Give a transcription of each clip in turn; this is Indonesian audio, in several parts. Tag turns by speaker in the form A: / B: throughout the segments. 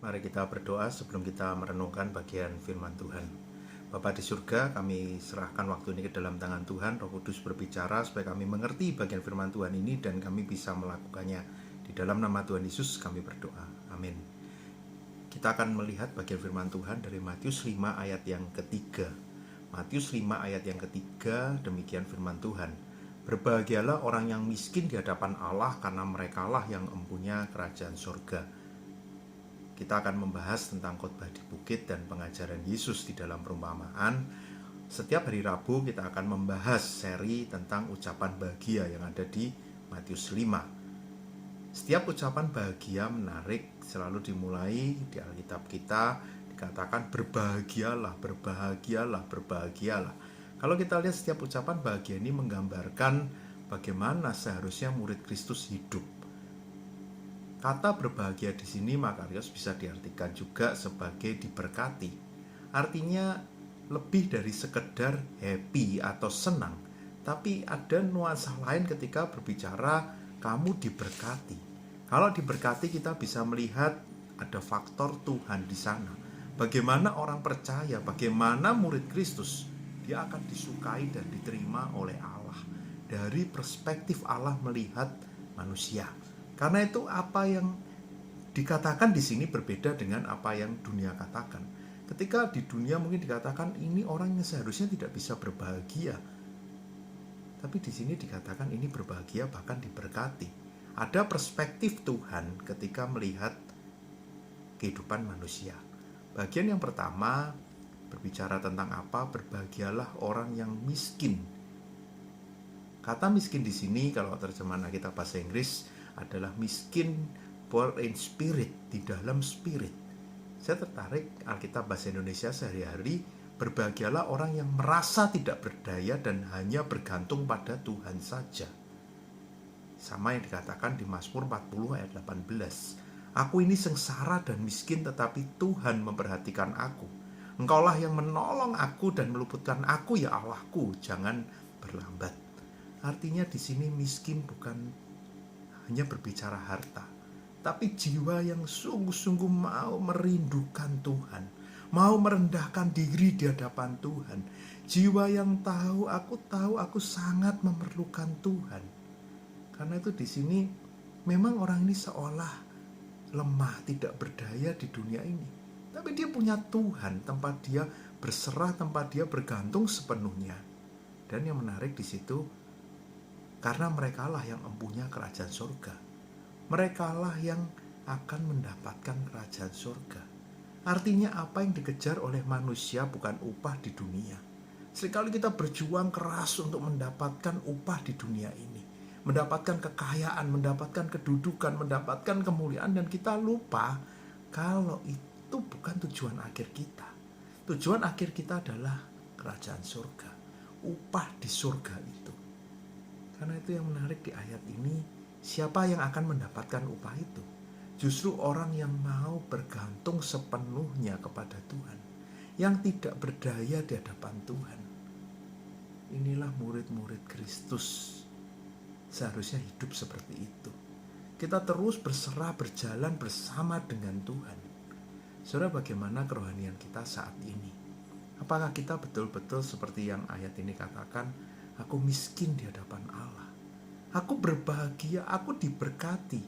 A: Mari kita berdoa sebelum kita merenungkan bagian firman Tuhan. Bapa di surga, kami serahkan waktu ini ke dalam tangan Tuhan. Roh Kudus berbicara supaya kami mengerti bagian firman Tuhan ini dan kami bisa melakukannya. Di dalam nama Tuhan Yesus kami berdoa. Amin. Kita akan melihat bagian firman Tuhan dari Matius 5 ayat yang ketiga. Matius 5 ayat yang ketiga, demikian firman Tuhan. Berbahagialah orang yang miskin di hadapan Allah, karena merekalah yang empunya kerajaan surga. Kita akan membahas tentang khotbah di bukit dan pengajaran Yesus di dalam perumpamaan. Setiap hari Rabu kita akan membahas seri tentang ucapan bahagia yang ada di Matius 5. Setiap ucapan bahagia menarik, selalu dimulai di Alkitab kita dikatakan berbahagialah, berbahagialah, berbahagialah. Kalau kita lihat setiap ucapan bahagia ini menggambarkan bagaimana seharusnya murid Kristus hidup. Kata berbahagia di sini makarios bisa diartikan juga sebagai diberkati. Artinya lebih dari sekedar happy atau senang, tapi ada nuansa lain ketika berbicara kamu diberkati. Kalau diberkati kita bisa melihat ada faktor Tuhan di sana. Bagaimana orang percaya, bagaimana murid Kristus, dia akan disukai dan diterima oleh Allah. Dari perspektif Allah melihat manusia. Karena itu apa yang dikatakan di sini berbeda dengan apa yang dunia katakan. Ketika di dunia mungkin dikatakan ini orang yang seharusnya tidak bisa berbahagia. Tapi di sini dikatakan ini berbahagia bahkan diberkati. Ada perspektif Tuhan ketika melihat kehidupan manusia. Bagian yang pertama berbicara tentang apa? Berbahagialah orang yang miskin. Kata miskin di sini kalau terjemahan kita bahasa Inggris adalah miskin poor in spirit, di dalam spirit. Saya tertarik Alkitab bahasa Indonesia sehari-hari, berbahagialah orang yang merasa tidak berdaya dan hanya bergantung pada Tuhan saja. Sama yang dikatakan di Mazmur 40 ayat 18. Aku ini sengsara dan miskin, tetapi Tuhan memperhatikan aku. Engkaulah yang menolong aku dan meluputkan aku, ya Allahku, jangan berlambat. Artinya di sini miskin bukan hanya berbicara harta, tapi jiwa yang sungguh-sungguh mau merindukan Tuhan, mau merendahkan diri di hadapan Tuhan. Jiwa yang tahu aku sangat memerlukan Tuhan. Karena itu di sini memang orang ini seolah lemah, tidak berdaya di dunia ini. Tapi dia punya Tuhan, tempat dia berserah, tempat dia bergantung sepenuhnya. Dan yang menarik di situ, karena merekalah yang empunya kerajaan surga. Merekalah yang akan mendapatkan kerajaan surga. Artinya apa yang dikejar oleh manusia bukan upah di dunia. Seringkali kita berjuang keras untuk mendapatkan upah di dunia ini. Mendapatkan kekayaan, mendapatkan kedudukan, mendapatkan kemuliaan. Dan kita lupa kalau itu bukan tujuan akhir kita. Tujuan akhir kita adalah kerajaan surga. Upah di surga itu. Karena itu yang menarik di ayat ini, siapa yang akan mendapatkan upah itu? Justru orang yang mau bergantung sepenuhnya kepada Tuhan, yang tidak berdaya di hadapan Tuhan. Inilah murid-murid Kristus. Seharusnya hidup seperti itu. Kita terus berserah, berjalan bersama dengan Tuhan. Saudara, bagaimana kerohanian kita saat ini? Apakah kita betul-betul seperti yang ayat ini katakan, aku miskin di hadapan Allah. Aku berbahagia, aku diberkati.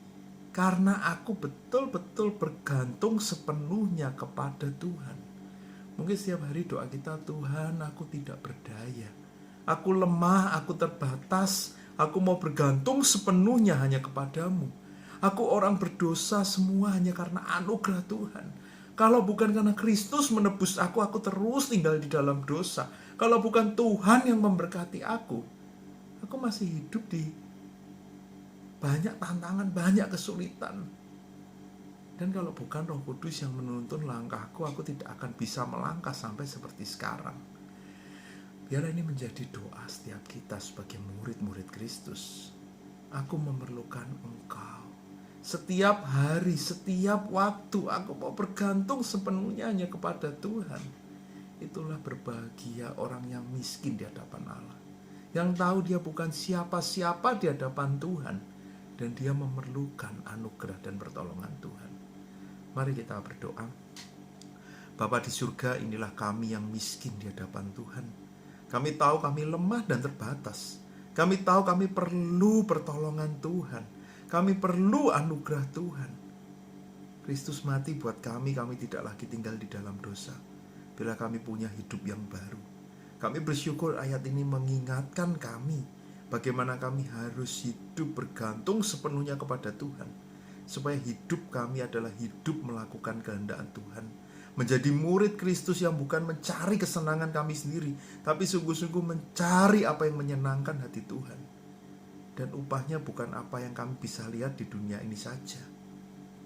A: Karena aku betul-betul bergantung sepenuhnya kepada Tuhan. Mungkin setiap hari doa kita, Tuhan aku tidak berdaya. Aku lemah, aku terbatas. Aku mau bergantung sepenuhnya hanya kepadamu. Aku orang berdosa semua hanya karena anugerah Tuhan. Kalau bukan karena Kristus menebus aku terus tinggal di dalam dosa. Kalau bukan Tuhan yang memberkati aku masih hidup di banyak tantangan, banyak kesulitan. Dan kalau bukan Roh Kudus yang menuntun langkahku, aku tidak akan bisa melangkah sampai seperti sekarang. Biar ini menjadi doa setiap kita sebagai murid-murid Kristus. Aku memerlukan Engkau. Setiap hari, setiap waktu, aku mau bergantung sepenuhnya hanya kepada Tuhan. Itulah berbahagia orang yang miskin di hadapan Allah. Yang tahu dia bukan siapa-siapa di hadapan Tuhan. Dan dia memerlukan anugerah dan pertolongan Tuhan. Mari kita berdoa. Bapa di surga, inilah kami yang miskin di hadapan Tuhan. Kami tahu kami lemah dan terbatas. Kami tahu kami perlu pertolongan Tuhan. Kami perlu anugerah Tuhan. Kristus mati buat kami tidak lagi tinggal di dalam dosa. Bila kami punya hidup yang baru. Kami bersyukur ayat ini mengingatkan kami bagaimana kami harus hidup bergantung sepenuhnya kepada Tuhan. Supaya hidup kami adalah hidup melakukan kehendak Tuhan. Menjadi murid Kristus yang bukan mencari kesenangan kami sendiri, tapi sungguh-sungguh mencari apa yang menyenangkan hati Tuhan. Dan upahnya bukan apa yang kami bisa lihat di dunia ini saja.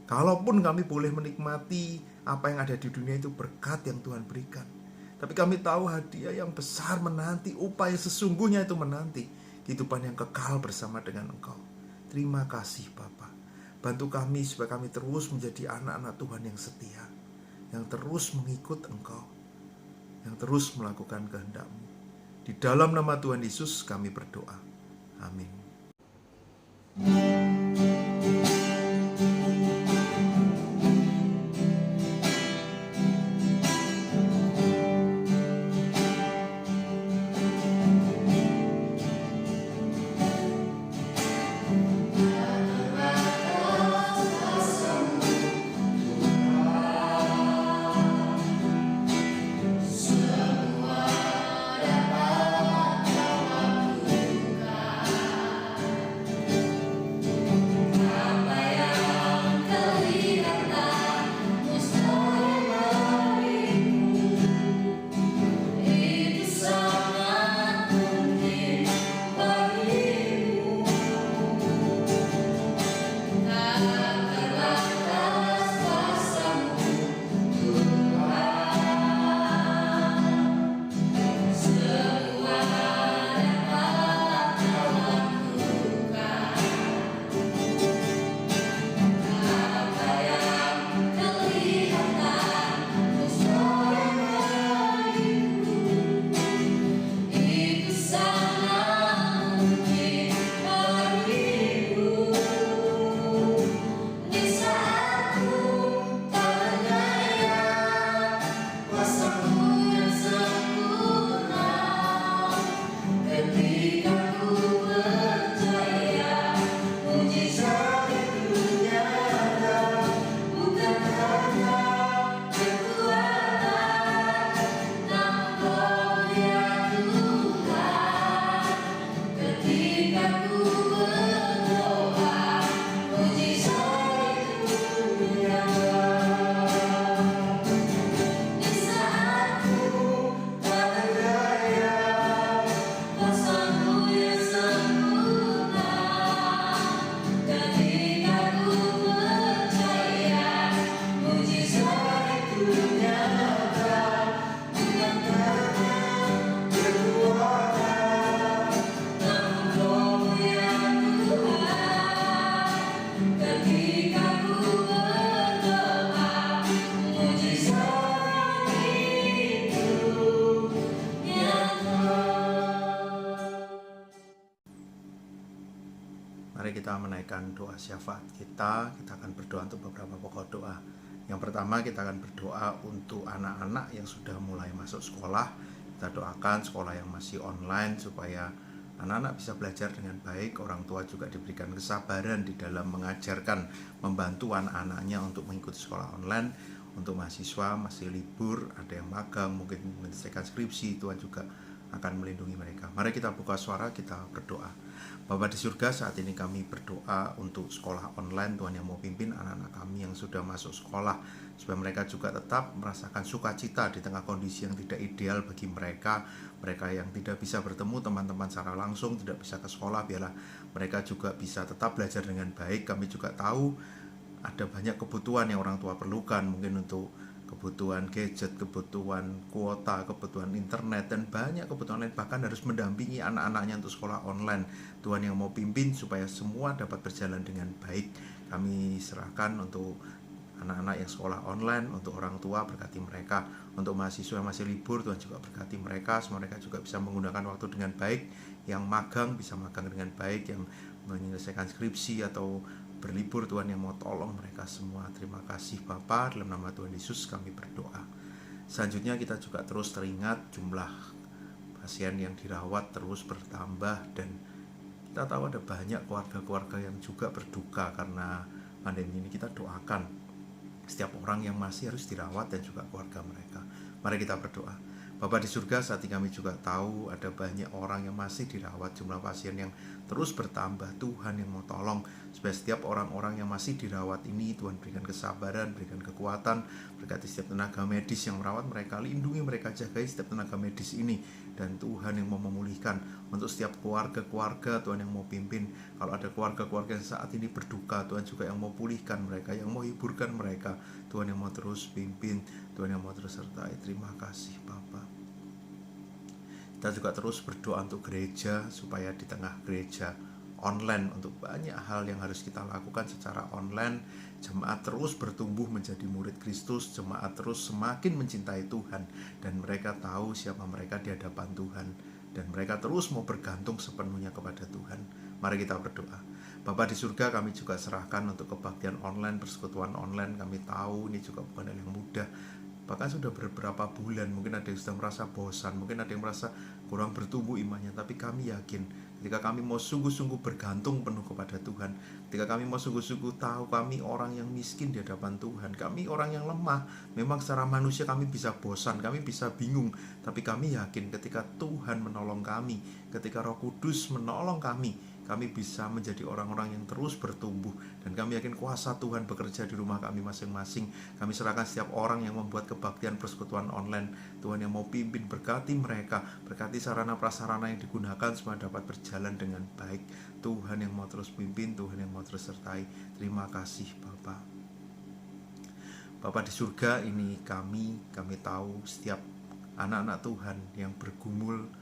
A: Kalaupun kami boleh menikmati apa yang ada di dunia itu berkat yang Tuhan berikan, tapi kami tahu hadiah yang besar menanti, upah yang sesungguhnya itu menanti, kehidupan yang kekal bersama dengan Engkau. Terima kasih Bapa. Bantu kami supaya kami terus menjadi anak-anak Tuhan yang setia, yang terus mengikut Engkau, yang terus melakukan kehendak-Mu. Di dalam nama Tuhan Yesus kami berdoa. Amin. Mari kita menaikkan doa syafaat kita akan berdoa untuk beberapa pokok doa. Yang pertama kita akan berdoa untuk anak-anak yang sudah mulai masuk sekolah. Kita doakan sekolah yang masih online supaya anak-anak bisa belajar dengan baik. Orang tua juga diberikan kesabaran di dalam mengajarkan, membantu anak-anaknya untuk mengikuti sekolah online. Untuk mahasiswa masih libur, ada yang magang, mungkin menyelesaikan skripsi, Tuhan juga akan melindungi mereka. Mari kita buka suara, kita berdoa. Bapa di surga, saat ini kami berdoa untuk sekolah online. Tuhan yang mau pimpin anak-anak kami yang sudah masuk sekolah, supaya mereka juga tetap merasakan sukacita di tengah kondisi yang tidak ideal bagi mereka. Mereka yang tidak bisa bertemu teman-teman secara langsung, tidak bisa ke sekolah, biarlah mereka juga bisa tetap belajar dengan baik. Kami juga tahu ada banyak kebutuhan yang orang tua perlukan, mungkin untuk kebutuhan gadget, kebutuhan kuota, kebutuhan internet, dan banyak kebutuhan lain, bahkan harus mendampingi anak-anaknya untuk sekolah online. Tuhan yang mau pimpin supaya semua dapat berjalan dengan baik. Kami serahkan untuk anak-anak yang sekolah online, untuk orang tua berkati mereka, untuk mahasiswa yang masih libur Tuhan juga berkati mereka, semua mereka juga bisa menggunakan waktu dengan baik, yang magang bisa magang dengan baik, yang menyelesaikan skripsi atau berlibur, Tuhan yang mau tolong mereka semua. Terima kasih Bapa, dalam nama Tuhan Yesus kami berdoa. Selanjutnya kita juga terus teringat jumlah pasien yang dirawat terus bertambah, dan kita tahu ada banyak keluarga-keluarga yang juga berduka karena pandemi ini. Kita doakan setiap orang yang masih harus dirawat dan juga keluarga mereka. Mari kita berdoa. Bapa di surga, saat ini kami juga tahu ada banyak orang yang masih dirawat, jumlah pasien yang terus bertambah. Tuhan yang mau tolong supaya setiap orang-orang yang masih dirawat ini, Tuhan berikan kesabaran, berikan kekuatan, berkati setiap tenaga medis yang merawat mereka, lindungi mereka, jagai setiap tenaga medis ini. Dan Tuhan yang mau memulihkan untuk setiap keluarga-keluarga, Tuhan yang mau pimpin. Kalau ada keluarga-keluarga yang saat ini berduka, Tuhan juga yang mau pulihkan mereka, yang mau hiburkan mereka. Tuhan yang mau terus pimpin, Tuhan yang mau terus sertai. Terima kasih Bapa. Kita juga terus berdoa untuk gereja, supaya di tengah gereja online, untuk banyak hal yang harus kita lakukan secara online, jemaat terus bertumbuh menjadi murid Kristus, jemaat terus semakin mencintai Tuhan, dan mereka tahu siapa mereka di hadapan Tuhan, dan mereka terus mau bergantung sepenuhnya kepada Tuhan. Mari kita berdoa. Bapa di surga, kami juga serahkan untuk kebaktian online, persekutuan online. Kami tahu ini juga bukan hal yang mudah. Bahkan sudah beberapa bulan, mungkin ada yang sudah merasa bosan, mungkin ada yang merasa kurang bertumbuh imannya. Tapi kami yakin, ketika kami mau sungguh-sungguh bergantung penuh kepada Tuhan, ketika kami mau sungguh-sungguh tahu kami orang yang miskin di hadapan Tuhan, kami orang yang lemah, memang secara manusia kami bisa bosan, kami bisa bingung. Tapi kami yakin ketika Tuhan menolong kami, ketika Roh Kudus menolong kami bisa menjadi orang-orang yang terus bertumbuh. Dan kami yakin kuasa Tuhan bekerja di rumah kami masing-masing. Kami serahkan setiap orang yang membuat kebaktian persekutuan online, Tuhan yang mau pimpin, berkati mereka, berkati sarana prasarana yang digunakan semua dapat berjalan dengan baik. Tuhan yang mau terus pimpin, Tuhan yang mau terus sertai. Terima kasih Bapa. Bapa di surga, ini kami tahu setiap anak-anak Tuhan yang bergumul,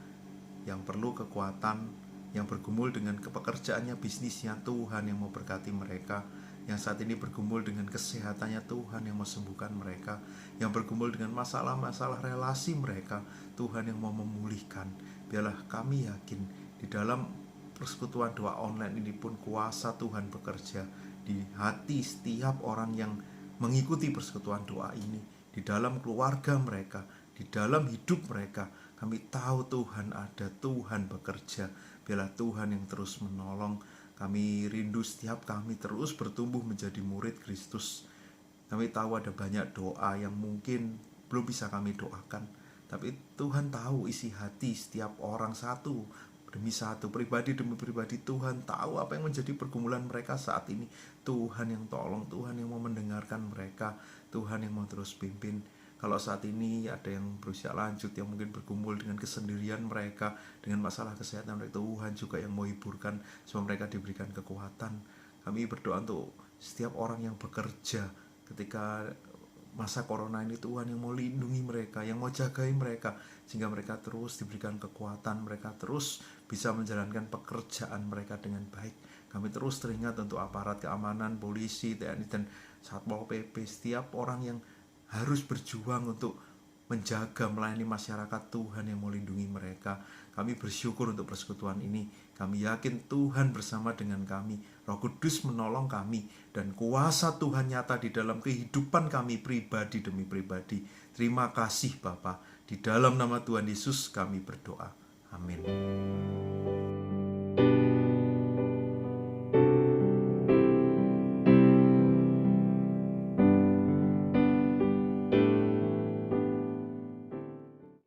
A: yang perlu kekuatan, yang bergumul dengan pekerjaannya, bisnisnya, Tuhan yang mau berkati mereka. Yang saat ini bergumul dengan kesehatannya, Tuhan yang mau sembuhkan mereka. Yang bergumul dengan masalah-masalah relasi mereka, Tuhan yang mau memulihkan. Biarlah kami yakin di dalam persekutuan doa online ini pun kuasa Tuhan bekerja di hati setiap orang yang mengikuti persekutuan doa ini, di dalam keluarga mereka, di dalam hidup mereka. Kami tahu Tuhan ada, Tuhan bekerja. Biarlah Tuhan yang terus menolong. Kami rindu setiap kami terus bertumbuh menjadi murid Kristus. Kami tahu ada banyak doa yang mungkin belum bisa kami doakan, tapi Tuhan tahu isi hati setiap orang satu demi satu, pribadi demi pribadi. Tuhan tahu apa yang menjadi pergumulan mereka saat ini. Tuhan yang tolong, Tuhan yang mau mendengarkan mereka, Tuhan yang mau terus pimpin. Kalau saat ini ada yang berusia lanjut, yang mungkin bergumul dengan kesendirian mereka, dengan masalah kesehatan mereka, Tuhan juga yang mau hiburkan, supaya mereka diberikan kekuatan. Kami berdoa untuk setiap orang yang bekerja ketika masa corona ini, Tuhan yang mau lindungi mereka, yang mau jagai mereka, sehingga mereka terus diberikan kekuatan, mereka terus bisa menjalankan pekerjaan mereka dengan baik. Kami terus teringat untuk aparat keamanan, polisi, TNI, dan Satpol PP, setiap orang yang harus berjuang untuk menjaga, melayani masyarakat. Tuhan yang melindungi mereka. Kami bersyukur untuk persekutuan ini. Kami yakin Tuhan bersama dengan kami. Roh Kudus menolong kami, dan kuasa Tuhan nyata di dalam kehidupan kami pribadi demi pribadi. Terima kasih Bapa. Di dalam nama Tuhan Yesus kami berdoa. Amin.